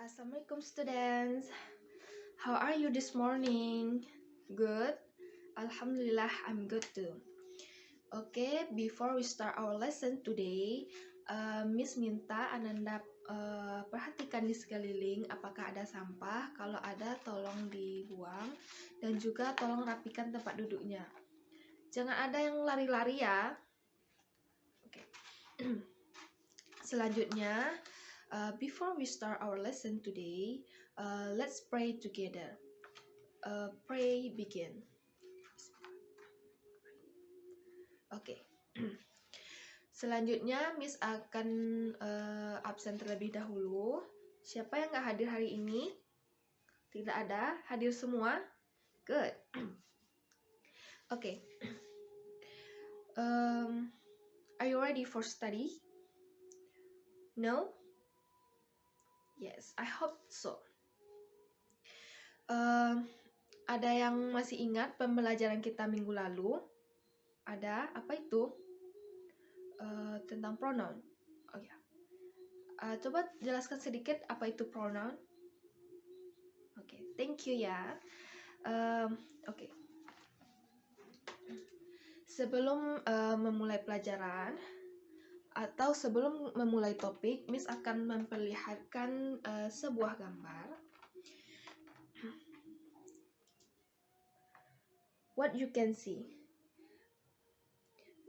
Assalamualaikum students. How are you this morning? Good? Alhamdulillah, I'm good too. Okay, before we start our lesson today, Miss minta Ananda perhatikan di sekeliling apakah ada sampah. Kalau ada, tolong dibuang. Dan juga tolong rapikan tempat duduknya. Jangan ada yang lari-lari ya. Oke. Selanjutnya, before we start our lesson today, let's pray together. Pray begin. Oke. Selanjutnya, Miss akan absen terlebih dahulu. Siapa yang nggak hadir hari ini? Tidak ada. Hadir semua? Good. Oke. Are you ready for study? No? Yes, I hope so. Ada yang masih ingat pembelajaran kita minggu lalu? Ada, apa itu? Tentang pronoun. Oh ya. Coba jelaskan sedikit apa itu pronoun. Oke, thank you ya. Oke. Sebelum memulai pelajaran atau sebelum memulai topik, Miss akan memperlihatkan sebuah gambar. What you can see.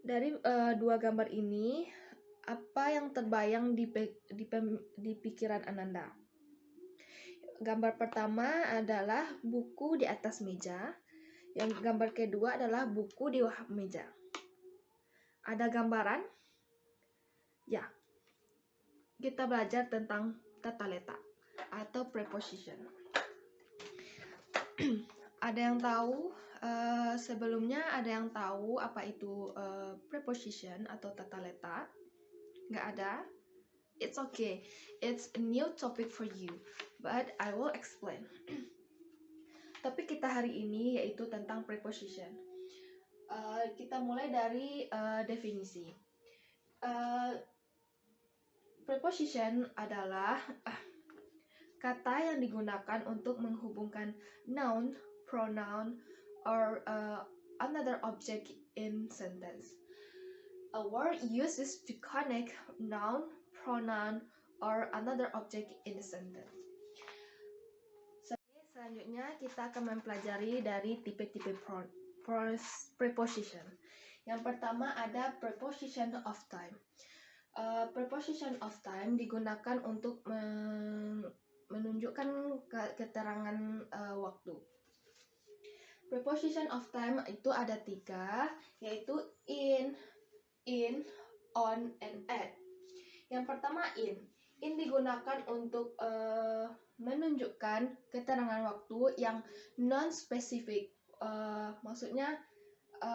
Dari dua gambar ini, apa yang terbayang di pikiran Ananda? Gambar pertama adalah buku di atas meja. Yang gambar kedua adalah buku di bawah meja. Ada gambaran? Ya. Kita belajar tentang tata letak atau preposition. Ada yang tahu? Sebelumnya ada yang tahu apa itu preposition atau tata letak? Nggak ada? It's okay. It's a new topic for you, but I will explain. Topik kita hari ini yaitu tentang preposition. Kita mulai dari definisi. Preposition adalah kata yang digunakan untuk menghubungkan noun, pronoun, or another object in sentence. A word uses to connect noun, pronoun, or another object in the sentence. Selanjutnya kita akan mempelajari dari tipe-tipe preposition. Yang pertama ada preposition of time. Preposition of time digunakan untuk menunjukkan keterangan waktu. Preposition of time itu ada 3, yaitu in, on, and at. Yang pertama in. In digunakan untuk menunjukkan keterangan waktu yang non-spesifik. Maksudnya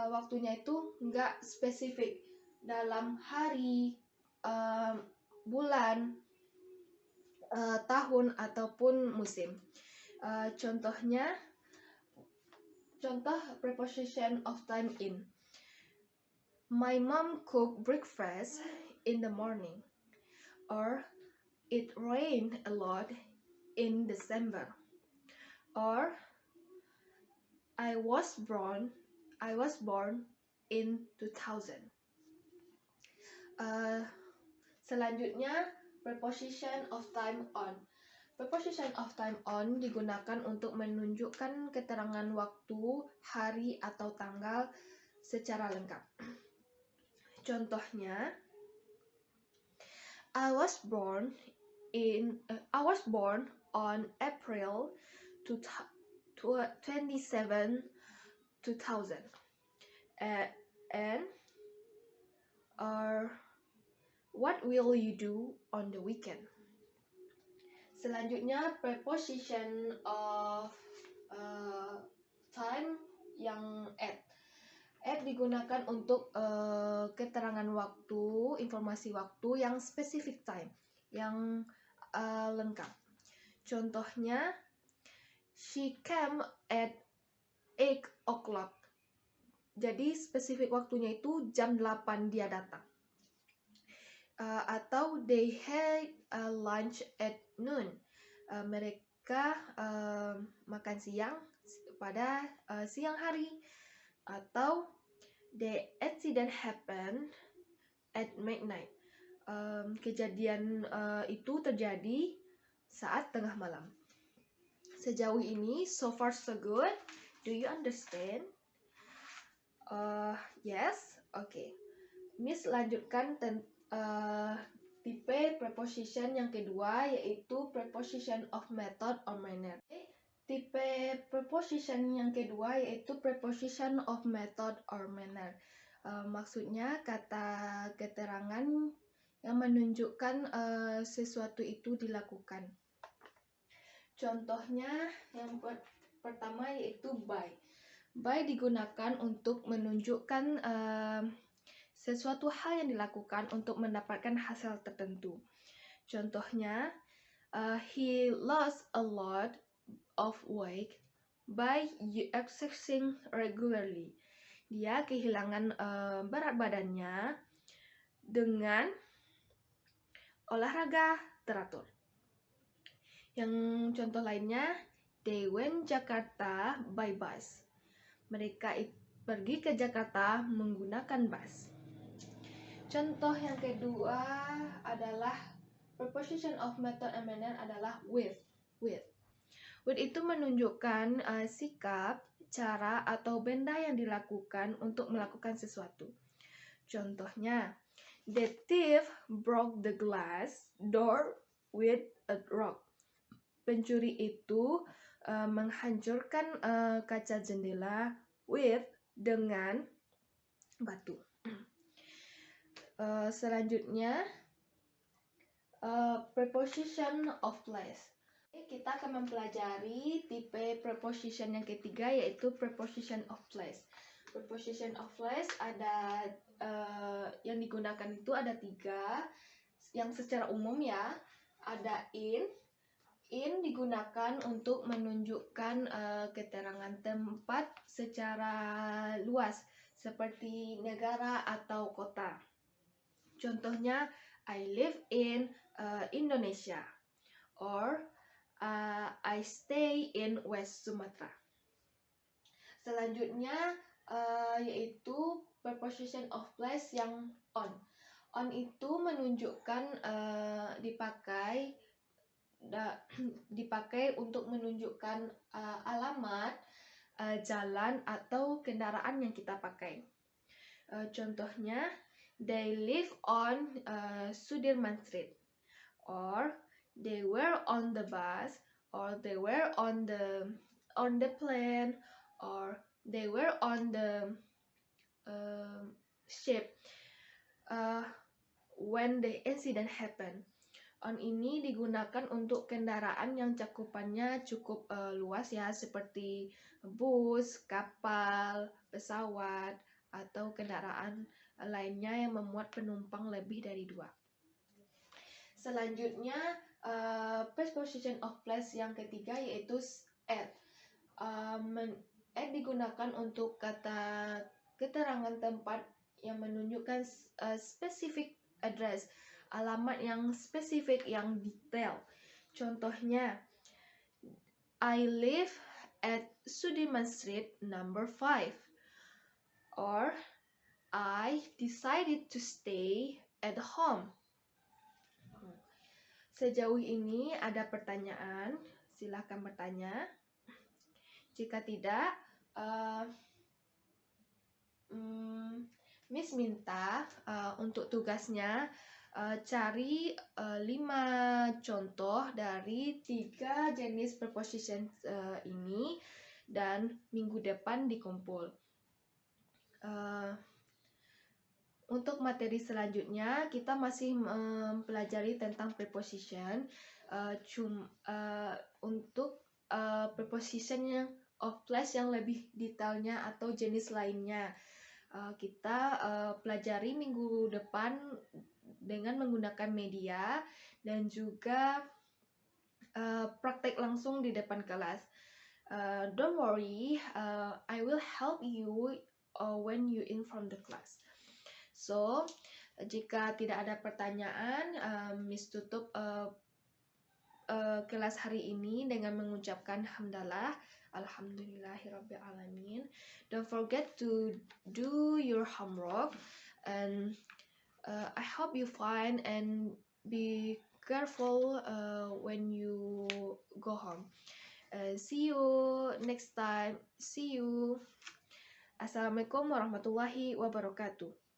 waktunya itu nggak spesifik dalam hari, bulan, tahun, ataupun musim. Contoh preposition of time in. My mom cooked breakfast in the morning. Or it rained a lot in December. Or I was born in 2000. Selanjutnya preposition of time on. Preposition of time on digunakan untuk menunjukkan keterangan waktu, hari, atau tanggal secara lengkap. Contohnya, I was born on April 27, 2000. And what will you do on the weekend? Selanjutnya preposition of time yang at. At digunakan untuk keterangan waktu, informasi waktu yang specific time, yang lengkap. Contohnya, she came at 8 o'clock. Jadi spesifik waktunya itu jam 8 dia datang. Atau they had a lunch at noon. mereka makan siang pada siang hari, atau the accident happened at midnight. Kejadian itu terjadi saat tengah malam. Sejauh ini, so far so good. Do you understand? Yes, okay. Miss lanjutkan tipe preposition yang kedua, yaitu preposition of method or manner. Tipe preposition yang kedua yaitu preposition of method or manner. Maksudnya kata keterangan yang menunjukkan sesuatu itu dilakukan. Contohnya yang pertama yaitu by. By digunakan untuk menunjukkan sesuatu hal yang dilakukan untuk mendapatkan hasil tertentu. Contohnya, he lost a lot of weight by exercising regularly. Dia kehilangan berat badannya dengan olahraga teratur. Yang contoh lainnya, they went Jakarta by bus. Mereka pergi ke Jakarta menggunakan bus. Contoh yang kedua adalah preposition of method and manner adalah with. With itu menunjukkan sikap, cara, atau benda yang dilakukan untuk melakukan sesuatu. Contohnya, the thief broke the glass door with a rock. Pencuri itu menghancurkan kaca jendela dengan batu. Selanjutnya, preposition of place. Kita akan mempelajari tipe preposition yang ketiga, yaitu preposition of place. Preposition of place ada yang digunakan itu ada 3. Yang secara umum ya, ada in. In digunakan untuk menunjukkan keterangan tempat secara luas, seperti negara atau kota. Contohnya, I live in Indonesia, or I stay in West Sumatra. Selanjutnya yaitu preposition of place yang on. On itu menunjukkan dipakai untuk menunjukkan alamat, jalan atau kendaraan yang kita pakai. Contohnya, they live on Sudirman Street, or they were on the bus, or they were on the plane, or they were on the ship when the incident happened. On ini digunakan untuk kendaraan yang cakupannya cukup luas ya, seperti bus, kapal, pesawat, atau kendaraan lainnya yang memuat penumpang lebih dari 2. Selanjutnya, preposition of place yang ketiga yaitu at. At digunakan untuk kata keterangan tempat yang menunjukkan specific address, alamat yang spesifik, yang detail. Contohnya, I live at Sudirman Street number 5, or I decided to stay at home. Sejauh ini ada pertanyaan? Silakan bertanya. Jika tidak, Miss minta untuk tugasnya cari 5 contoh dari 3 jenis preposition ini, dan minggu depan dikumpul. Untuk materi selanjutnya kita masih mempelajari tentang preposition. Untuk preposition yang of place yang lebih detailnya atau jenis lainnya, kita pelajari minggu depan dengan menggunakan media dan juga praktek langsung di depan kelas. Don't worry, I will help you when you inform the class. So, jika tidak ada pertanyaan, Miss tutup kelas hari ini dengan mengucapkan hamdalah, alhamdulillahirobbilalamin. Don't forget to do your homework, and I hope you find and be careful when you go home. See you next time. See you. Assalamualaikum warahmatullahi wabarakatuh.